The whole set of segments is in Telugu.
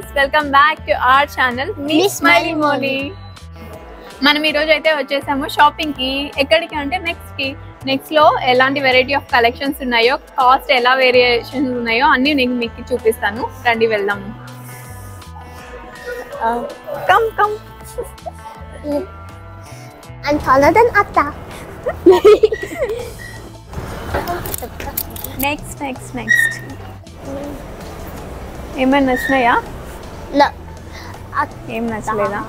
Friends, welcome back to our channel Miss Smiley Molly. మనం ఈ రోజు అయితే వచ్చేసాము షాపింగ్ కి. ఎక్కడికి అంటే నెక్స్ట్ లో ఎలాంటి వెరైటీ ఆఫ్ కలెక్షన్స్ ఉన్నాయో, కాస్ట్ ఎలా వేరియేషన్స్ ఉన్నాయో అన్ని నేను మీకు చూపిస్తాను. రండి వెళ్దాము. Come come and taller than Atta. Next ఏమైనా నచ్చినాయా? ఏం నచ్చలేదా?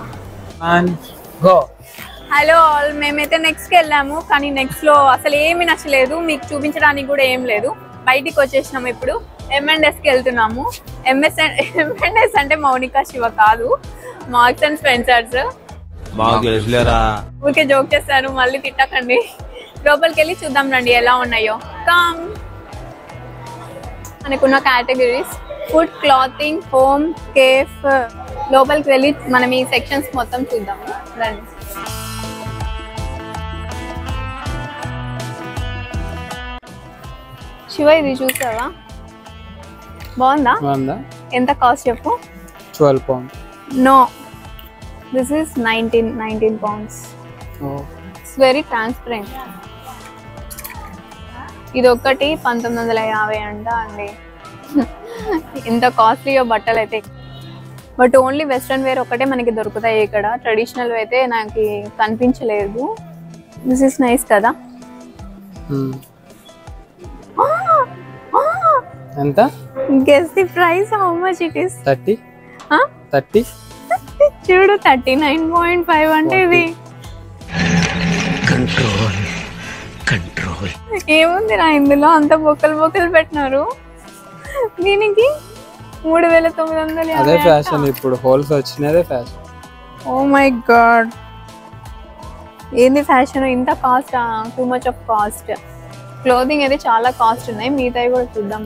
హలో ఆల్, మేమైతే నెక్స్ట్కి వెళ్ళాము, కానీ నెక్స్ట్లో అసలు ఏమి నచ్చలేదు. మీకు చూపించడానికి కూడా ఏం లేదు. బయటికి వచ్చేసినాము. ఇప్పుడు M&Sకి వెళ్తున్నాము. M&S అంటే మౌనిక శివ కాదు, మార్క్స్ అండ్ స్పెన్సర్స్. ఊరికే జోక్ చేస్తారు, మళ్ళీ తిట్టకండి. లోపలికి వెళ్ళి చూద్దాం రండి ఎలా ఉన్నాయో. కమ్. మనకున్న categories food, clothing, home, cafe. లోపలికి వెళ్ళి మనం ఈ సెక్షన్స్ మొత్తం చూద్దాము రండి. శివ ఇది చూసావా? బాగుందా? ఎంత కాస్ట్ చెప్పు? 12 pounds. No, this is 19 pounds. It's very transparent. ఇది ఒక్కటి 1950 అంట అండి. ఇంత కాస్ట్లీయో బట్టలు అయితే. బట్ ఓన్లీ వెస్ట్రన్ వేర్ ఒకటే మనకి దొరుకుతాయి ఇక్కడ. ట్రెడిషనల్ అయితే నాకు కనిపించలేదు. దిస్ ఇస్ నైస్ కదా. ఎంత? Guess the price, how much it is? 30 చూడు, 39.5 అంటే ఇది. ఏముంది రా ఇందులో? అంత బొక్కలు పెట్టినారు. దీనికి 3,950. అదే ఫ్యాషన్ ఇప్పుడు, హోల్స్ వచ్చినదే ఫ్యాషన్. ఓ మై గాడ్, ఏంది ఫ్యాషన్? ఇంత cost? Too much of cost. Clothing అయితే చాలా కాస్ట్ ఉన్నాయి. మిగతాయి కూడా చూద్దాం.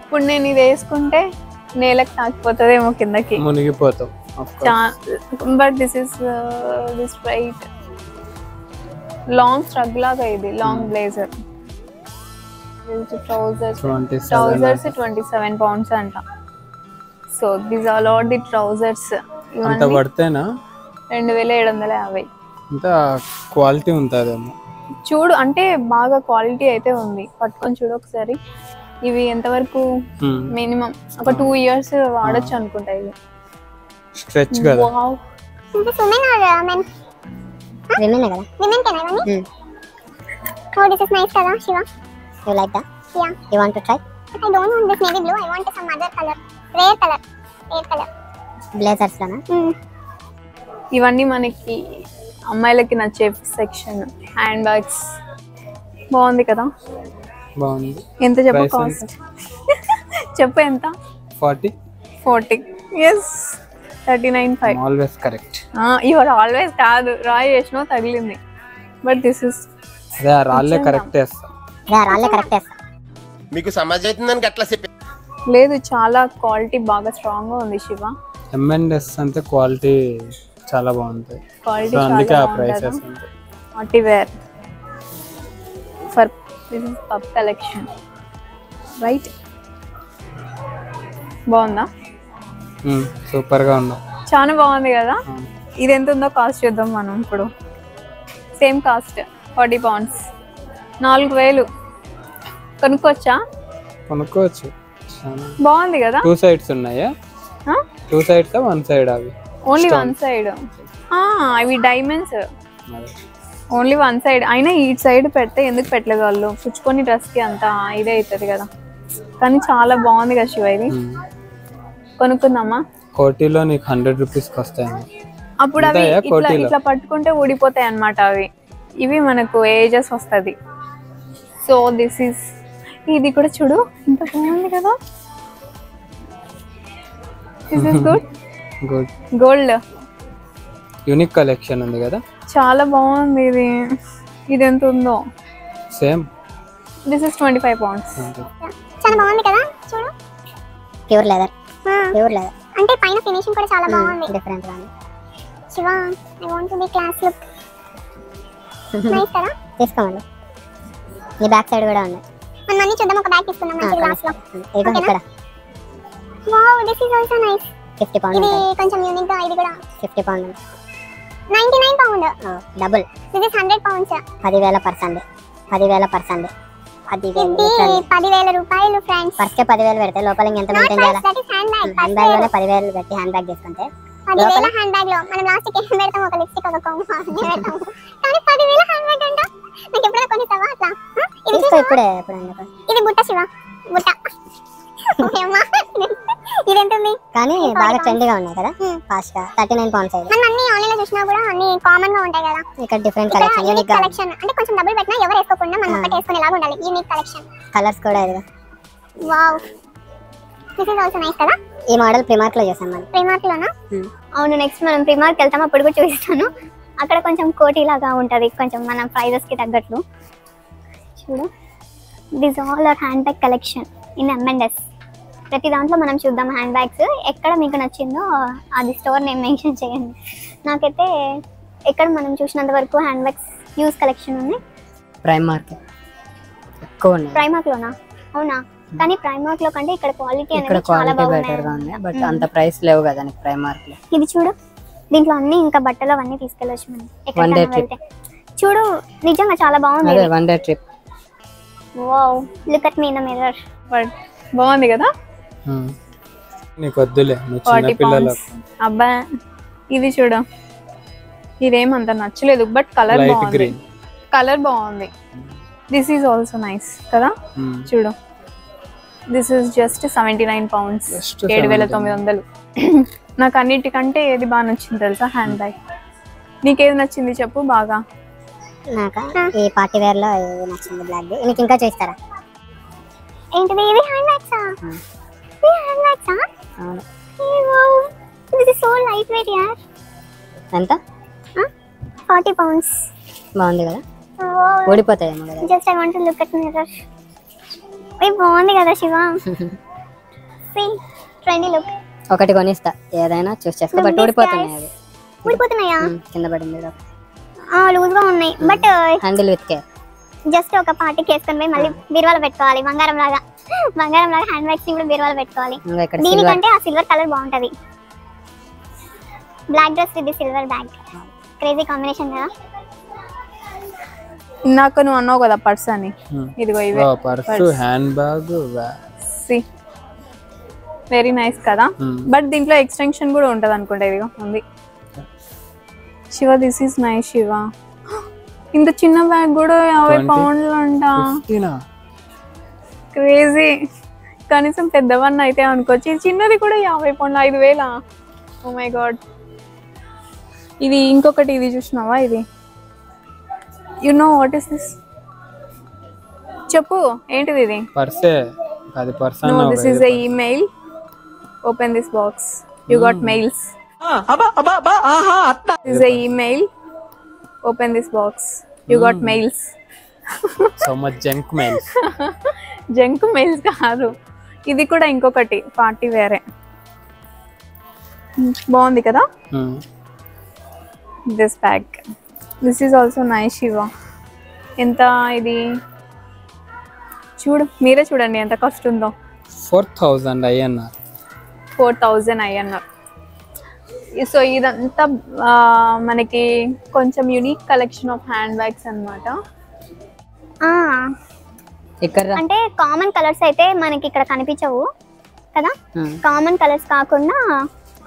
ఇప్పుడు నేను ఇది వేసుకుంటే నేలకు తాకిపోతుందేమో, కిందకి మునిగిపోతాం. But this is this right long స్ట్రగ్ లాగా. ఇది లాంగ్ బ్లేజర్. ట్రౌజర్స్ 27 pounds అంట. So this all are the trousers. అంత పడితేనా? 2,750. ఇంత క్వాలిటీ ఉంటుందేమో. చూడు, అంటే బాగా క్వాలిటీ అయితే ఉంది. పట్టుకొని చూడు ఒకసారి. ఇవి ఎంతవరకు? మినిమం ఒక 2 years వాడచ్చు అనుకుంటా. ఇవి స్ట్రెచ్ కదా. Wow. This women or men? Women kada. Women can I want? Oh, this is nice kada, Shiva. You like that? Yeah. You want to try? I don't want this navy blue. I want some other color. Rare color. Blazers lana. ఇవన్నీ మనకి అమ్మాయిలకి నచ్చే సెక్షన్. Hand bags. బాగుంది కదా? బాగుంది. ఎంత చెప్పు కాస్ట్? చెప్పు ఎంత? 40. Yes, 39.5. Always correct. Your always కాదు, రాయి వేసినా తగిలింది. బట్ దిస్ ఇస్ రాళ్ళే కరెక్ట్ చేస్తా. మీకు సమాజం అట్లా చెప్పి లేదు, చాలా క్వాలిటీ బాగా స్ట్రాంగ్ గా ఉంది శివ. M&S అంటే క్వాలిటీ చాలా బాగుంది. క్వాలిటీ అందుకే ఆ ప్రైసెస్ ఉంటాయి. Party wear for this is pub collection right. బాగుందా? సూపర్ గా ఉందా? చాలా బాగుంది కదా. ఇది ఎంత ఉందో కాస్ట్ చూద్దాం మనం ఇప్పుడు. Same cost 40 pounds. 4,000 కొనుక్కోవచ్చు. బాగుంది కదా. 2 sides ఉన్నాయా? 2 sides, 1 side? అవి ఓన్లీ 1 side. అవి డైమండ్స్. Only 1 side. అయినా ఈ సైడ్ పెడితే ఎందుకు పెట్టలేదు వాళ్ళు? పుచ్చుకొని డ్రెస్ కి అంత ఇదే అవుతుంది కదా. కానీ చాలా బాగుంది కదా శివ. ఇది కొనుక్కుందామా? కోటిలో నీకు 100 rupees వస్తాయి. అప్పుడు అవి ఇట్లా పట్టుకుంటే ఊడిపోతాయి అన్నమాట అవి. ఇవి మనకు ఏజెస్ వస్తుంది. సో దిస్ ఈస్, ఇది కూడా చూడు ఇంత బాగుంది కదా. This is good. Gold unique collection ఉంది కదా, చాలా బాగుంది. ఇది ఎంత ఉందో? సేమ్. This is 25 pounds. చాలా బాగుంది కదా. చూడు, ప్యూర్ లెదర్. అంటే పైన ఫినిషింగ్ కూడా చాలా బాగుంది. డిఫరెంట్ గా ఉంది. Shiva, I want to be class look. Nice కదా, తీసుకోండి. ఈ బ్యాక్ సైడ్ కూడా ఉంది. మనం అన్ని చూద్దాం, ఒక బ్యాగ్ తీసుకుందాం మంచి గ్లాస్ లో. ఇదిగో ఇక్కడ. Wow, this is also nice. 50 pound. ఇది కొంచెం యూనిక్ గా, ఇది కూడా 50 pound. 99 pound. Double. This is 100 pounds. 10,000 percent. 10,000 percent. 10,000 రూపాయలు ఫ్రెండ్స్. ఫస్ట్ 10,000 పెడితే లోపల ఎంత మెయింటైన్ చేయాలి? హ్యాండ్ బ్యాగ్ లోనే 10,000 పెట్టి హ్యాండ్ బ్యాగ్ తీసుకుంటే 10,000 హ్యాండ్ బ్యాగ్ లో మనం లాస్ట్ కి ఏం పెడతాం? ఒక లిప్స్టిక్, ఒక కోమ్ పెడతాం. కానీ 10,000 హ్యాండ్ బ్యాగ్ అంట. నాకు ఎప్పుడైనా కొనిస్తావా అట్లా? ఇది ఇప్పుడే ఇది బుట్ట శివ, బుట్ట. ఇది ఎంత ఉంది? కానీ బాగా ట్రెండీగా ఉన్నాయి కదా, ఫాస్ట్ గా 39 పౌండ్స్. మనం అన్ని ఆన్లైన్ లో చూసినా కూడా అన్ని కామన్ గా ఉంటాయి కదా. ఇక్కడ డిఫరెంట్ కలెక్షన్, యూనిక్ కలెక్షన్. అంటే కొంచెం డబ్బులు పెట్టినా ఎవరు వేసుకోకుండా మనం ఒకటి వేసుకునేలాగా ఉండాలి. Unique collection. కలర్స్ కూడా ఇదిగా. Wow, this is also nice కదా. ఈ మోడల్ ప్రిమార్క్ లో చేసాం మనం. ప్రిమార్క్ లోనా? అవును. నెక్స్ట్ మనం ప్రిమార్క్ వెళ్తాం, అప్పుడు కూడా చూపిస్తాను. అక్కడ కొంచెం కోటి లాగా ఉంటది, కొంచెం మన ప్రైజెస్ కి తగ్గట్లు. చూడు, this all are hand bag collection in M&S. ప్రతి దాంట్లో మనం చూద్దాం హ్యాండ్ బ్యాగ్స్. ఎక్కడ మీకు నచ్చిందో అది స్టోర్ నేమ్ మెన్షన్ చేయండి. నాకైతే ఎక్కడ మనం చూసినంత వరకు హ్యాండ్ బ్యాగ్స్ యూస్ కలెక్షన్ ఉన్నాయి. ప్రైమార్క్ ఎక్కువ ఉన్నాయి. ప్రైమార్క్ లోనా? అవునా? కానీ ప్రైమార్క్ లో కంటే ఇక్కడ క్వాలిటీ అనేది చాలా బాగుంది. బట్ అంత ప్రైస్ లేవు కదా నీకు ప్రైమార్క్ లో. ఇది చూడు, దీంట్లో అన్ని ఇంకా బట్టలు అవన్నీ తీసుకెళ్ళొచ్చు మనం ఎక్కడికైనా వెళ్తే. చూడు, నిజంగా చాలా బాగుంది. అదే one day trip. Wow, look at me in the mirror. But బాగుంది కదా. నీకు వద్దులే, చిన్న పిల్లలు. అబ్బా, ఇది చూడు, ఇదేమంత నచ్చలేదు, బట్ కలర్ బాగుంది. కలర్ బాగుంది. దిస్ ఈజ్ ఆల్సో నైస్ కదా. చూడు, దిస్ ఈజ్ జస్ట్ 79 పౌండ్స్, 7,900. నాకు అన్నిటికంటే ఏది బాగా నచ్చింది తెలుసా? Hand bag. నీకేది నచ్చింది చెప్పు బాగా? నాకా ఈ పార్టీ వేర్ లో ఏది నచ్చింది? బ్లాక్ ది. నీకు ఇంకా చూస్తారా? ఏంటిది? ఇది హ్యాండ్ బ్యాగ్సా? ఇది హ్యాండ్ బ్యాగ్సా? అవును. Wow, this is so light weight యార్. ఎంత? 40 పౌండ్స్. బాగుంది కదా. ఓడిపోతాయేమో కదా. Just I want to look at mirror. ఇది బాగుంది కదా శివ. See, trendy look. ఒకటి కొనిస్తా, ఏదైనా చూస్ చేసుకో. బట్ ఓడిపోతున్నాయి. అవి ఓడిపోతున్నాయా? కింద పడింది. లూజ్ గా ఉన్నాయి, but handle with care. Just ఒక పార్టీకి వేసుకొని పోయి మళ్ళీ బీరువాలో పెట్టుకోవాలి. బంగారం లాగా హ్యాండ్ బ్యాగ్స్ కూడా బీరువాలో పెట్టుకోవాలి. దీనికంటే ఆ సిల్వర్ కలర్ బాగుంటది. Black dress with silver bag, crazy combination కదా. ఇందాక నువ్వు అన్నావు కదా పర్స్ అని, ఇదిగో ఇవే purse, hand bag. Very nice కదా. బట్ దీంట్లో ఎక్స్టెన్షన్ కూడా ఉంటది అనుకుంటా. ఇదిగో ఉంది. Shiva, this is nice Shiva. ఇంత చిన్న బ్యాగ్ కూడా 50 పౌండ్లు అంట. క్రేజీ. కనీసం పెద్దవన్న అయితే అనుకోవచ్చు. ఇది చిన్నది కూడా 50 పౌండ్లు, 5,000. ఓ మై గాడ్. ఇది ఇంకొకటి, ఇది చూసినావా? ఇది you know what is this? చెప్పు, ఏంటిది? ఇది పర్సే. అది పర్స్ అన్న. No, this is a email. Open this box. You got mails. This is a email. Open this box. You got mails. So much junk mails. Junk mails కాదు. ఇది కూడా ఇంకొకటి పార్టీ వేరే. బాగుంది కదా. This bag. This is also nice Shiva. ఎంత ఇది? చూడు, మీరే చూడండి ఎంత కాస్ట్ ఉందో. 4,000 INR. 4,000 INR. సో ఇదంతా మనకి కొంచెం unique collection of hand bags అన్నమాట. అంటే కామన్ కలర్స్ అయితే మనకి ఇక్కడ కనిపించవు కదా. కామన్ కలర్స్ కాకుండా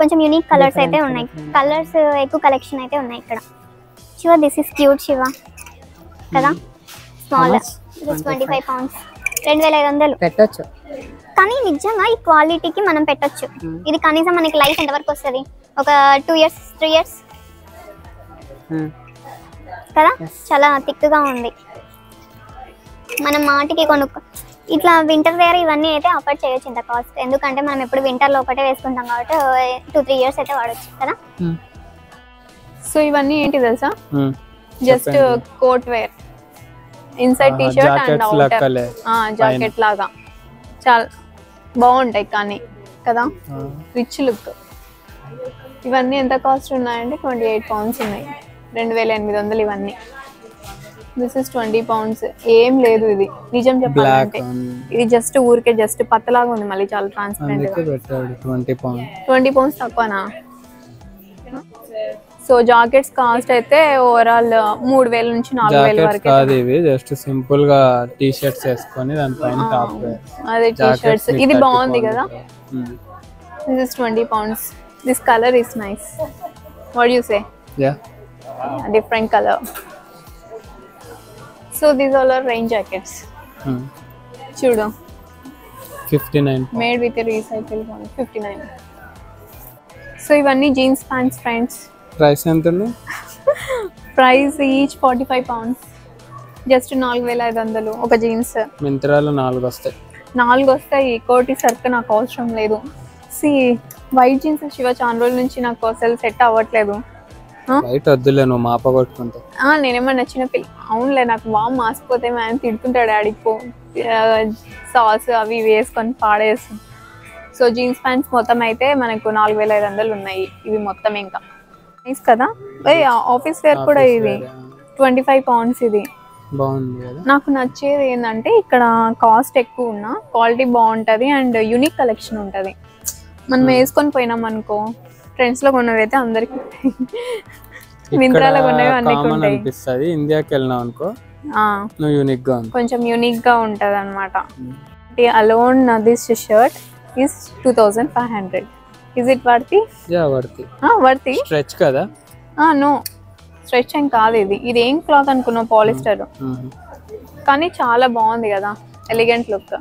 కొంచెం యూనిక్ కలర్స్ అయితే ఉన్నాయి. కలర్స్ ఎక్కువ కలెక్షన్ అయితే ఉన్నాయి ఇక్కడ. Shiva, this is cute Shiva కదా. స్మాల్, 25 పౌండ్స్, 2,500 పెట్టొచ్చు. కానీ నిజంగా ఈ క్వాలిటీకి మనం పెట్టొచ్చు. ఇది కనీసం మనకి లైఫ్ ఎంత వరకు వస్తుంది? ఒక 2 years 3 years కదా. చాలా థిక్గా ఉంది. మనం మాటికి కొనుక్కో. ఇట్లా వింటర్ వేర్ ఇవన్నీ అయితే అఫోర్డ్ చేయొచ్చు ఇంత కాస్ట్. ఎందుకంటే మనం ఎప్పుడు వింటర్లో ఒకటే వేసుకుంటాం కాబట్టి 2-3 years అయితే వాడచ్చు కదా. సో ఇవన్నీ ఏంటి తెలుసా? Just coat wear, inside T shirt and outer jacket లాగా చాలా బాగుంటాయి కానీ కదా. Rich look. ఇవన్నీ ఎంత కాస్ట్ ఉన్నాయంటే 28 పౌండ్స్ ఉన్నాయి. 2,800 ఇవన్నీ. This is 20 pounds. ఏం లేదు ఇది నిజం బ్లాక్ చెప్పాలంటే ఇది జస్ట్ ఊరికే జస్ట్ పత్తలాగా ఉంది మళ్ళీ చాలా ట్రాన్స్పరెంట్ గా పెట్టాడు 20 pounds. 20 pounds తక్కువనా? సో జాకెట్స్ కాస్ట్ అయితే ఓవరాల్ 3000 నుంచి 4000 వరకు కాదు ఇవి జస్ట్ సింపుల్ గా టీ షర్ట్స్ వేసుకొని దానిపైన టాప్ అదే టీ షర్ట్స్ ఇది బాగుంది కదా. This is 20 pounds. This colour is nice. What you say? Ya different colour. So these all are rain jackets. చూడు 59 మేడ్ విత్ రీసైకిల్ 59. సో ఇవన్నీ జీన్స్ ప్యాంట్స్ ఫ్రెండ్స్. ప్రైస్ ఎంత ఉంది? Price each 45 pounds. జస్ట్ 4500 ఒక జీన్స్. మింత్రాలో 4 వస్తాయి. 4 వస్తాయి. కోటి సర్క నాకు అవసరం లేదు. సి వైట్ జీన్స్ శివ చాలా రోజుల నుంచి నాకు అసలు సెట్ అవ్వట్లేదు. వైట్ వద్దులే నువ్వు మాప కొట్టుకుంటా. నేనేమన్నా నచ్చిన పిల్ల అవునులే నాకు బాగా మాసిపోతే ఆయన తిడుతుంటాడు డాడీకి సాస్ అవి వేసుకొని పాడేస్తాం. సో జీన్స్ ప్యాంట్స్ మొత్తం అయితే మనకు 4500 ఉన్నాయి ఇవి మొత్తం. ఇంకా నైస్ కదా. ఆఫీస్ వేర్ కూడా ఇది 25 pounds. ఇది బాగుంది కదా. నాకు నచ్చేది ఏంటంటే ఇక్కడ కాస్ట్ ఎక్కువ ఉన్నా క్వాలిటీ బాగుంటుంది అండ్ యూనిక్ కలెక్షన్ ఉంటుంది. మనం వేసుకొని పోయినాం అనుకో ట్రెండ్స్ లో కొన్నవి అయితే అందరికి మింత్రాలో కొన్నవి అన్నికి ఉంటాయి. అనిపిస్తుంది ఇండియాకి వెళ్ళినావు అనుకో నువ్వు యూనిక్ గా కొంచెం యూనిక్ గా ఉంటది అనమాట. Alone this shirt is 2500. Is it worthy? Yeah worthy. Worthy. Stretch కదా? నో స్ట్రెచ్ ఏం కాదు ఇది. ఇది ఏం క్లాత్ అనుకున్నావు? పాలిస్టర్. కానీ చాలా బాగుంది కదా. ఎలిగెంట్ లుక్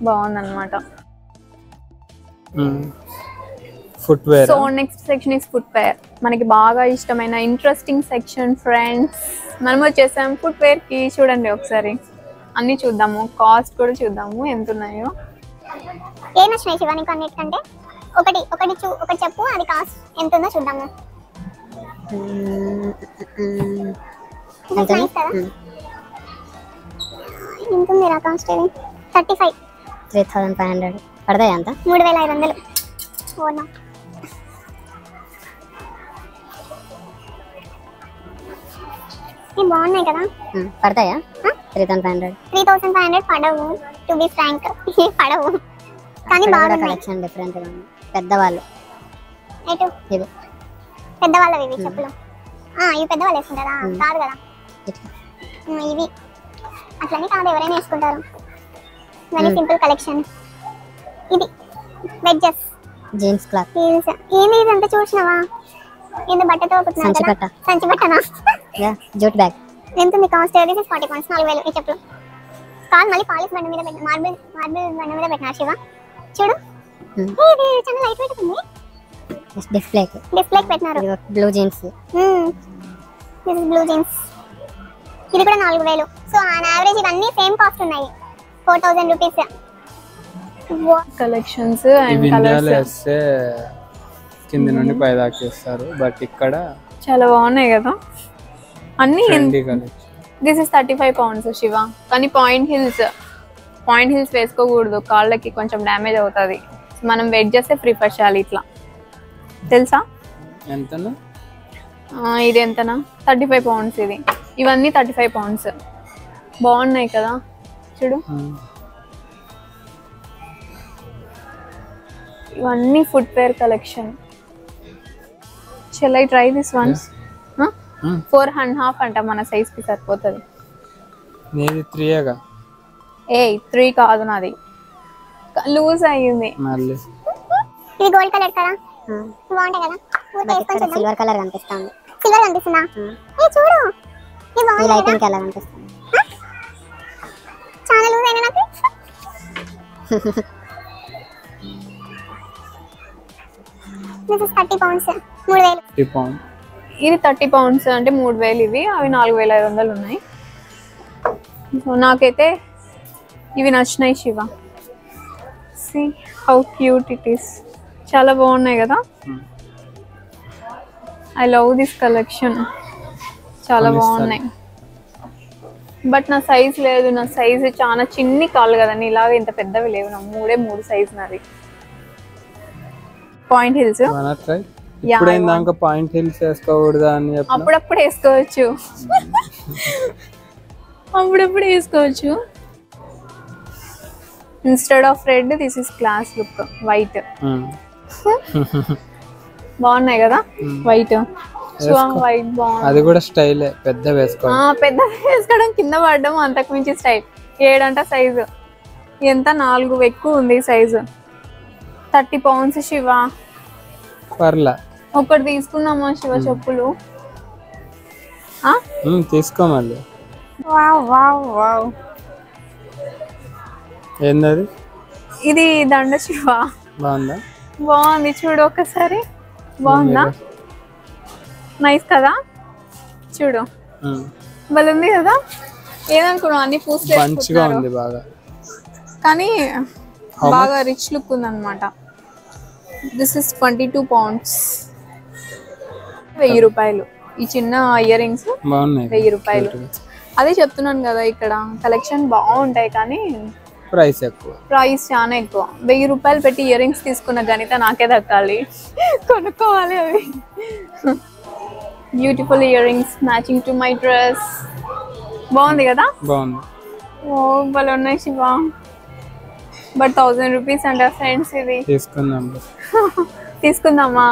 బాగుంది అనమాట. Footwear. So next section is footwear. మనకి బాగా ఇష్టమైన ఇంట్రెస్టింగ్ సెక్షన్ ఫ్రెండ్స్. మనం వచ్చేసాం ఫుట్వేర్ కి. చూడండి ఒకసారి అన్ని చూద్దాము. కాస్ట్ కూడా చూద్దాము ఎంత ఉన్నాయో. ఏం నచ్చినాయి శివ నీకు అన్నిటికంటే? ఒకటి చెప్పు అది కాస్ట్ ఎంత ఉందో చూద్దాము. ఎంత ఉంది రా కాస్ట్? 35. 3500 పడతాయి అంత? 3500. ఓనా ఇవి బాగున్నాయి కదా. పడతాయా? 3500 పడవు. టు బి ఫ్రాంక్ పడవు కానీ బాగున్నాయి. కలెక్షన్ డిఫరెంట్ గా ఉంది. పెద్దవాళ్ళు ఎటు ఇది పెద్దవాళ్ళవి ఇవి చెప్పులు. ఇవి పెద్దవాళ్ళు వేసుకుంటారా? కాదు కదా ఇవి అట్లనే కాదు ఎవరైనా వేసుకుంటారు. Very simple collection. ఇది వెడ్జెస్ జీన్స్ క్లాత్. ఏంది ఇదంతా చూసినావా? ఏందో బట్టతో సంచి బట్టనా? Jute bag. ఎంత ఉంది కాస్ట్? 40 pounds. 4000 ఈ చెప్పులు. కాదు మళ్ళీ పాలిష్ బండ మీద పెట్టిన మార్బుల్ బండ మీద పెట్టినారు శివ. చూడు ఇది చాలా లైట్ వెయిట్ ఉంది. డిస్ప్లే పెట్టినారు. Blue jeans. This is blue jeans. ఇది కూడా 4000. సో ఆన్ యావరేజ్ ఇవన్నీ సేమ్ కాస్ట్ ఉన్నాయి. 4000 రూపీస్. కలెక్షన్స్ అండ్ కలర్స్ కింద నుండి పై దాకా ఇస్తారు. బట్ ఇక్కడ చాలా బాగున్నాయి కదా అన్ని. Collection. This is 35 pounds Shiva. కానీ పాయింట్ హిల్స్ వేసుకోకూడదు. కాళ్ళకి కొంచెం డ్యామేజ్ అవుతుంది. మనం వెయిట్ చేస్తే ప్రిఫర్ చేయాలి. ఇట్లా తెలుసా ఎంతనా? ఇది ఎంతనా? 35 pounds ఇది. ఇవన్నీ 35 pounds. బాగున్నాయి కదా చూడు. ఇవన్నీ footwear collection. Shall I try this once? 4.5 అంట మన సైజ్ కి సరిపోతుంది. నీది 3గా? 3 కాదు నాది లూజ్ అయ్యింది. మళ్ళీ ఇది గోల్డ్ కలర్ కదా బాగుంటాయి కదా. ఊరికే సిల్వర్ కలర్ కనిపిస్తుంది. సిల్వర్ కనిపిస్తుందా? చూడు ఈ లైటింగ్ కలర్ కనిపిస్తుంది. చాలా లూజ్ అయినా నాకు. This is 30 pounds. 3000. 30 pounds. ఇది 30 pounds అంటే 3000. ఇవి అవి 4500 ఉన్నాయి. సో నాకైతే ఇవి నచ్చినాయి Shiva. See how cute it is. చాలా బాగున్నాయి కదా. I love this collection. చాలా బాగున్నాయి. బట్ నా సైజ్ లేదు. నా సైజ్ చాలా చిన్ని కాళ్ళు కదా. ఇలాగ ఇంత పెద్దవి లేవు. నా 3 సైజ్ నాది. పాయింట్ హిల్స్ ఇప్పుడైందాక పాయింట్ హిల్స్ వేసుకోకూడదా అని చెప్పి అప్పుడప్పుడు వేసుకోవచ్చు. అప్పుడప్పుడు వేసుకోవచ్చు. Instead of red this is class look white. బాగున్నాయి కదా వైట్. వైట్ బాగుంది. అది కూడా స్టైలే, పెద్ద వేసుకోవడం. పెద్ద వేసుకోవడం, కింద పడడం, అంతకు మించి స్టైల్. 7 అంట సైజు. ఎంత 4 ఎక్కువ ఉంది సైజు. 30 pounds శివ. పర్లా ఒకటి తీసుకుందామా శివ చెప్పులు? తీసుకో మళ్ళీ. Wow wow wow. ఏందది? ఇది దండ శివ. బాగుందా? బాగుంది, చూడు ఒకసారి. బాగుందా? నైస్ కదా, చూడు. బాగుంది కదా. ఏదనుకున్నావు, అన్ని పూసులు బాగా, కానీ బాగా రిచ్ లుక్ ఉంది అనమాట. This is 22 pounds. 1000 రూపాయలు. ఈ చిన్న ఇయర్ రింగ్స్ 1000 రూపాయలు. అదే చెప్తున్నాను కదా, ఇక్కడ కలెక్షన్ బాగుంటాయి కానీ ప్రైస్ ఎక్కువ. ప్రైస్ చాలా ఎక్కువ. 1000 రూపాయలు పెట్టి ఇయర్ రింగ్స్ తీసుకున్న ఘనత నాకే దక్కాలి. కొనుక్కోవాలి అవి. Beautiful ear rings matching to my dress. బాగుంది కదా? బాగుంది. ఓ భలే ఉన్నాయి శివ. బట్ 1000 రూపీస్ అంట ఫ్రెండ్స్. ఇది తీసుకుందామా?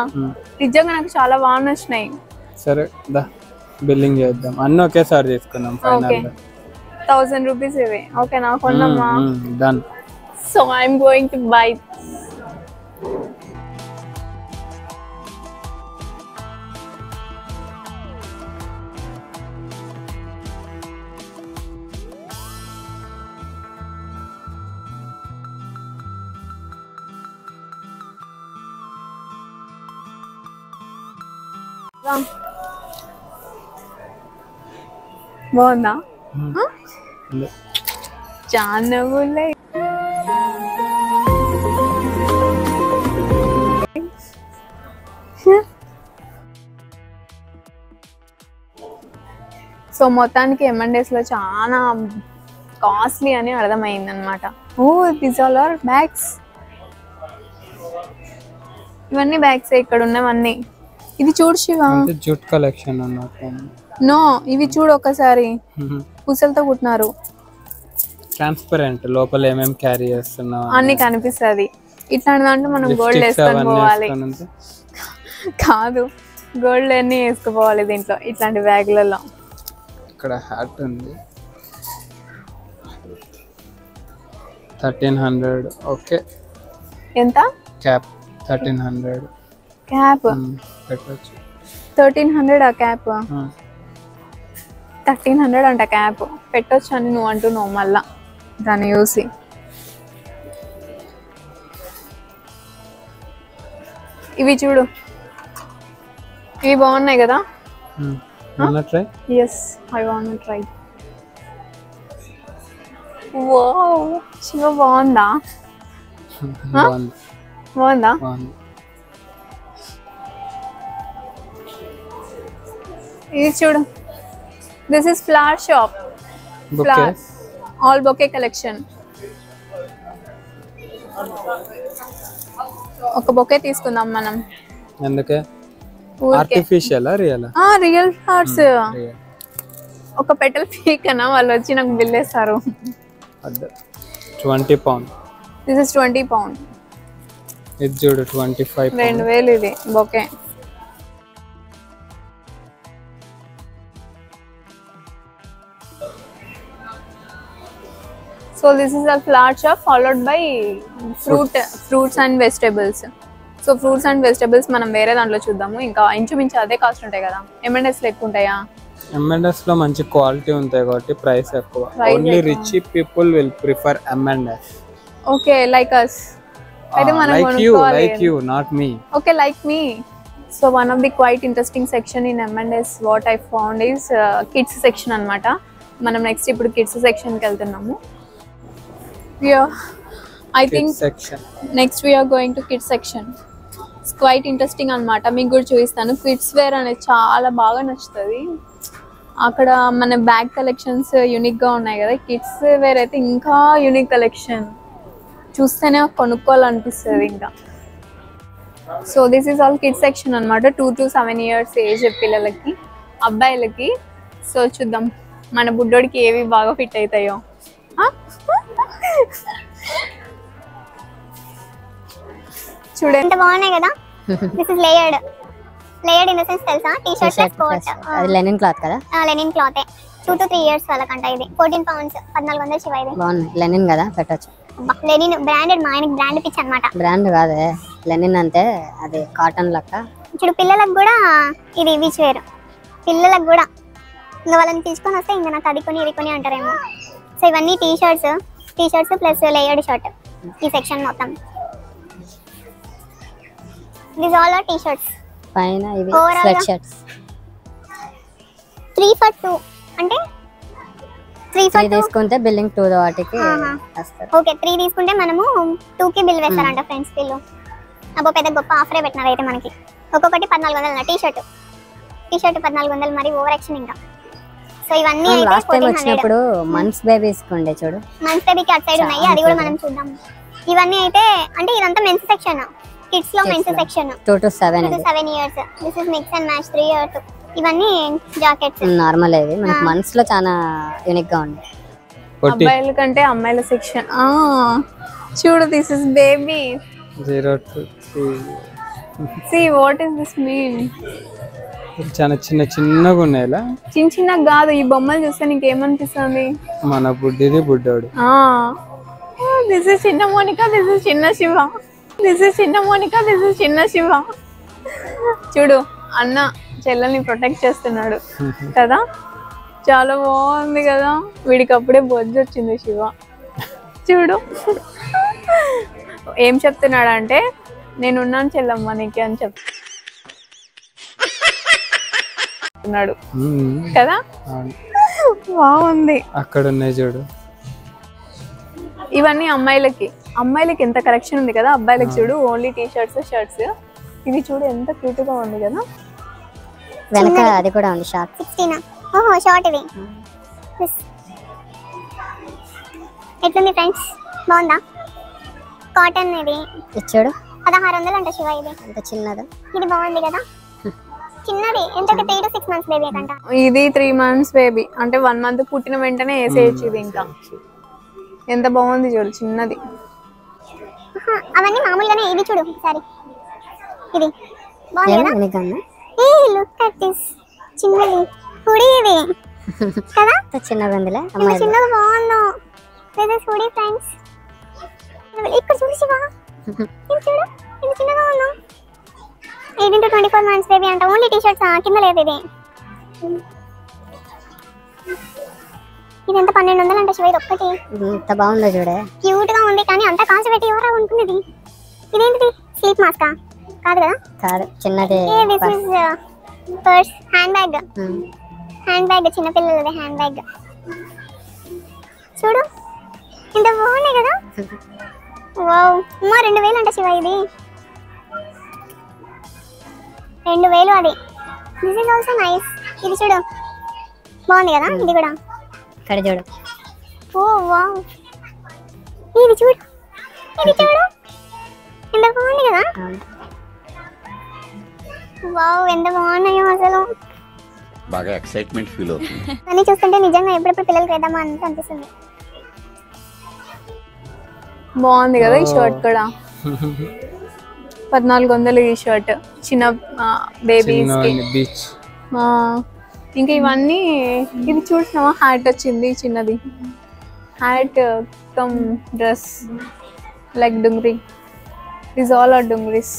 నిజంగా నాకు చాలా బాగా నచ్చినాయి. సరే దా బిల్లింగ్ చేద్దాం. అన్నీ ఒకేసారి తీసుకుందాం ఫైనల్ గా. 1000 రూపీస్ ఇవి. ఓకేనా? కొన్నామా? Done. So I'm going to buy. బాగుందా? చానగులే. సో మొత్తానికి M&S లో చాలా కాస్ట్లీ అని అర్థమైంది అనమాట. ఓ దీస్ ఆల్ ఆర్ బ్యాగ్స్. ఇవన్నీ బ్యాగ్స్ ఇక్కడ ఉన్నవన్నీ. ఇది చూడు శివ, జూట్ కలెక్షన్ అన్నమాట. నో, ఇవి చూడు ఒకసారి, పూసలతో కుట్టినారు. ట్రాన్స్పరెంట్, లోపల ఏమేమి క్యారీ చేస్తున్నా అన్ని కనిపిస్తుంది. ఇట్లాంటి దాంట్లో మనం గోల్డ్ వేసుకొని పోవాలి. కాదు, గోల్డ్ అన్ని వేసుకుపోవాలి దీంట్లో, ఇట్లాంటి బ్యాగ్లలో. ఇక్కడ హ్యాట్ ఉంది 1300. ఓకే. ఎంత? క్యాప్ 1300. క్యాప్ పెట్టచ్చు. 1300 ఆ క్యాప్? 1300 అంట క్యాప్. పెట్టొచ్చు అని నువ్వు అంటున్నావు మళ్ళా దాన్ని చూసి. ఇవి చూడు, ఇవి బాగున్నాయి కదా? Yes, I want to try. Wow Shiva, బాగుందా? బాగుందా? ఇది చూడు, this is flower shop. All bouquet collection. ఒక బొకే తీసుకుందాం మనం. ఎందుకే? Artificial real? Real flowers. ఒక పెటల్ పీకనా వాళ్ళు వచ్చి నాకు బిల్ వేస్తారు. 20 pounds. This is 20 pounds. ఇది చూడు 25 pounds. 2000 ఇది bouquet. So this is a flower shop followed by fruits and vegetables. So fruits and vegetables మనం వేరే దాంట్లో చూద్దాము. ఇంకా ఇంచుమించు అదే కాస్ట్ ఉంటాయి కదా. M&S లో ఎక్కువ ఉంటాయా? M&S లో మంచి క్వాలిటీ ఉంటాయి కాబట్టి ప్రైస్ ఎక్కువ. Only rich people will prefer M&S. Okay, like us. అయితే మనం కొనుక్కోవాలి. Like you, not me. Okay, like me. So one of the quite interesting section in M&S what I found is kids section అన్నమాట. మనం నెక్స్ట్ ఇప్పుడు kids section కి వెళ్తున్నాము. I think next we are going to kids section. It's quite interesting అన్నమాట. మీకు కూడా చూపిస్తాను. కిడ్స్ వేర్ అనేది చాలా బాగా నచ్చుతుంది. అక్కడ మన బ్యాగ్ కలెక్షన్స్ యూనిక్ గా ఉన్నాయి కదా. కిడ్స్ వేర్ అయితే ఇంకా యూనిక్ కలెక్షన్, చూస్తేనే కొనుక్కోవాలనిపిస్తుంది ఇంకా. So this is all kids section అన్నమాట. 2 to 7 years ఏజ్ పిల్లలకి, అబ్బాయిలకి. సో చూద్దాం మన బుడ్డోడికి ఏవి బాగా ఫిట్ అవుతాయో. చూడండి ఎంత బాగున్నాయి కదా. This is layered in the sense తెలుసా, టీ షర్ట్ ప్లస్ కోట్. అది లెనిన్ క్లాత్ కదా? Linen cloth 2 to 3 years వాళ్ళకంట. ఇది 14 pounds 1400 శివ. ఇది బాగుంది, లెనిన్ కదా, పెట్టచ్చు. లెనిన్ బ్రాండెడ్, మా ఆయనకి బ్రాండ్ పిచ్ అన్నమాట. బ్రాండ్ కాదే లెనిన్ అంటే, అది కాటన్ లెక్క. చూడు పిల్లలకు కూడా ఇది బీచ్ వేర్, పిల్లలకు కూడా. ఇంకా వాళ్ళని తీసుకొని వస్తే ఇంకా నాకు అది కొని ఇది కొని అంటారేమో. సో ఇవన్నీ T shirts plus layered shirt. ఈ సెక్షన్ మొత్తం this all are T shirts. పైన ఇవి Overall స్వెట్ షర్ట్స్. 3 for 2 అంటే 3 for 2 తీసుకుంటే బిల్లింగ్ 2 వాటికి వస్తారు. ఓకే 3 తీసుకుంటే మనము 2 కి బిల్ వేస్తారంట ఫ్రెండ్స్ వీళ్ళు. అబ్బో పెద్ద గొప్ప ఆఫరే పెట్టినారు అయితే మనకి. ఒక్కొక్కటి 1400 టీ షర్ట్ 1400, మరి ఓవర్ యాక్షన్ ఇంకా. సో ఇవన్నీ అయితే లాస్ట్ టైం వచ్చినప్పుడు మంత్స్ బేబీస్ కొండే చూడు, మంత్స్ బేబీకి అటు సైడ్ ఉన్నాయి, అది కూడా మనం చూద్దాం. ఇవన్నీ అయితే అంటే ఇదంతా మెన్స్ సెక్షన్, కిడ్స్ లో men's section 2 to 7 years. This is mix and match 3 years. ఇవన్నీ జాకెట్స్ నార్మల్. ఇది మనకి మంత్స్ లో చాలా యూనిక్ గా ఉంది. అబ్బాయిల కంటే అమ్మాయిల సెక్షన్. చూడు this is baby 0 to 3. See what is this mean? చాలా చిన్నగా ఉన్నాయిలా. చిన్నగా కాదు, ఈ బొమ్మలు చూస్తే నీకేమనిపిస్తుంది? మన బుడ్డిది బుడ్డోడు. దిస్ ఇస్ చిన్న మోనికా, దిస్ ఇస్ చిన్న శివ. దిస్ ఇస్ చిన్న మోనికా, దిస్ ఇస్ చిన్న శివ. చూడు అన్న చెల్లెల్ని ప్రొటెక్ట్ చేస్తున్నాడు కదా, చాలా బాగుంది కదా. వీడికి అప్పుడే బొజ్జు వచ్చింది శివ. చూడు ఏం చెప్తున్నాడు అంటే, నేనున్నాను చెల్లమ్మ నీకు అని చెప్తున్నాడు కదా. బాగుంది. అక్కడ ఉన్నాయి చూడు. ఇవన్నీ అమ్మాయిలకి ఎంత కలెక్షన్ ఉంది కదా. అబ్బాయిలకి చూడు ఓన్లీ టీ షర్ట్స్. ఇది చూడు ఎంత క్యూట్ గా ఉంది కదా. వెనక అది కూడా ఉంది షార్ట్ 16. ఓహో షార్ట్ ఇది. ఎట్లుంది ఫ్రెండ్స్, బాగుందా? కాటన్ ఇది ఇచ్చాడు 1600 అంట శివ. ఇది అంత చిన్నది. ఇది బాగుంది కదా, చిన్నది. ఎంత 3 to 6 months బేబీ అంట. ఇది 3 months బేబీ అంటే 1 month పుట్టిన వెంటనే వేసేయచ్చు. ఇది ఇంకా ఎంత బాగుంది చూడు, చిన్నది. అవన్నీ మామూలుగానే. ఇది చూడు ఒకసారి, ఇది బాగుంది కదా. ఏ లుక్ అట్ దిస్, చిన్నది హుడీ ఇది కదా. చిన్నగా ఉందిలే, చిన్నది బాగుందో. This is hoodie friends. ఇక్కడ చూడు శివ, ఇది చూడు ఇది చిన్నగా ఉందో. 18 to 24 months బేబీ అంట. ఓన్లీ టీ షర్ట్స్, కింద లేదు ఇది. ఇది ఎంత 1200 అంట శివ. ఇది ఒక్కటి ఎంత బాగుందో చూడే, క్యూట్ గా ఉంది. కానీ అంత కాస్ట్ పెట్టి ఎవరా ఉంటుంది? ఇదేంటిది, స్లీప్ మాస్కా? కాదు కదా. కాదు, చిన్నది. This is purse, hand bag చిన్న పిల్లలది హ్యాండ్ బ్యాగ్. చూడు ఎంత బాగున్నాయి కదా. వావ్, అమ్మా 2000 అంట శివ. ఇది 2000 అది. This is also nice. ఇది చూడు బాగుంది కదా. ఇది కూడా ఇక్కడ చూడు. ఓ వావ్, ఇది చూడు ఎంత బాగుంది కదా. వావ్ ఎంత బాగున్నాయో అసలు. బాగా ఎక్సైట్మెంట్ ఫీల్ అవుతుంది. అన్ని చూస్తుంటే నిజంగా ఎప్పుడెప్పుడు పిల్లలకి వేద్దామా అని అనిపిస్తుంది. బాగుంది కదా ఈ షర్ట్ కూడా. 1400 ఈ షర్ట్ చిన్న బేబీస్ కి. ఇంకా ఇవన్నీ ఇది చూసినావా, హ్యాట్ వచ్చింది చిన్నది. Hat cum dress like dungaree. This all are dungarees.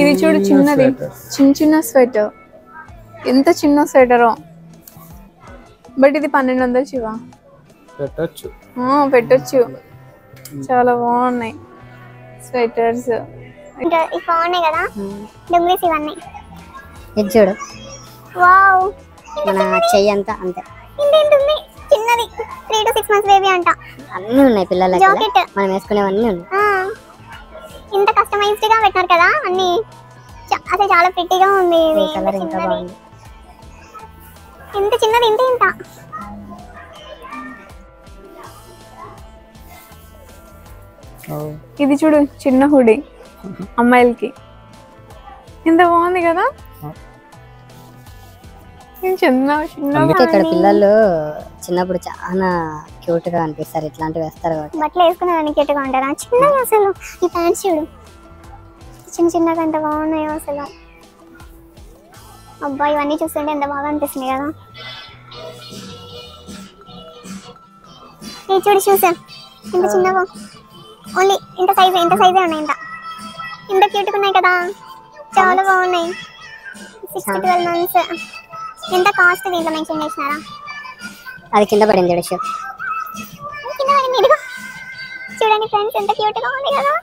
ఇది చూడు చిన్నది, చిన్న స్వెటర్. ఎంత చిన్న స్వెటరో. బట్ ఇది 1200 శివ. పెట్టొచ్చు, చాలా బాగున్నాయి స్వెటర్స్. ఇవి బాగున్నాయి కదా డుంగ్రీస్ ఇవన్నీ. ఇది చూడు, వావ్ మన చెయ్యి అంతా అంతే. ఇంతేంటుంది చిన్నది. 3 to 6 months బేబీ అంట. అన్నీ ఉన్నాయి పిల్లలకి, జాకెట్ మనం వేసుకునేవన్నీ ఉన్నాయి. ఇంత కస్టమైజ్డ్ గా పెట్టినారు కదా అన్ని. అసలు చాలా ప్రిటీగా ఉంది. ఇది కలర్ ఇంకా బాగుంది. ఇంత చిన్నది, ఇంత ఇది చూడు చిన్న హుడీ అమ్మాయిలకి. ఇంత బాగుంది కదా. చిన్న చిన్న అందుకే ఇక్కడ పిల్లలు చిన్నప్పుడు చాలా క్యూట్ గా అనిపిస్తారు, ఇట్లాంటివి వేస్తారు కాబట్టి. బట్టలు వేసుకున్నాను క్యూట్ గా ఉంటారా? చిన్నగా అసలు ఈ ప్యాంట్స్ చూడు చిన్న చిన్నగా ఎంత బాగున్నాయో అసలు. అబ్బాయి ఇవన్నీ చూస్తుంటే ఎంత బాగా అనిపిస్తుంది కదా. ఈ చూడు షూస్ ఇంత చిన్నగా, ఓన్లీ ఇంత సైజే ఉన్నాయి. ఇంత క్యూట్గా ఉన్నాయి కదా, చాలా బాగున్నాయి. 6 to 12 months. ఎంత కాస్ట్ దీంట్లో మెన్షన్ చేసినారా? అది కింద పడింది చూడు షూ. కింద పడింది, ఇదిగో చూడండి ఫ్రెండ్స్ ఎంత క్యూట్గా ఉంది కదా.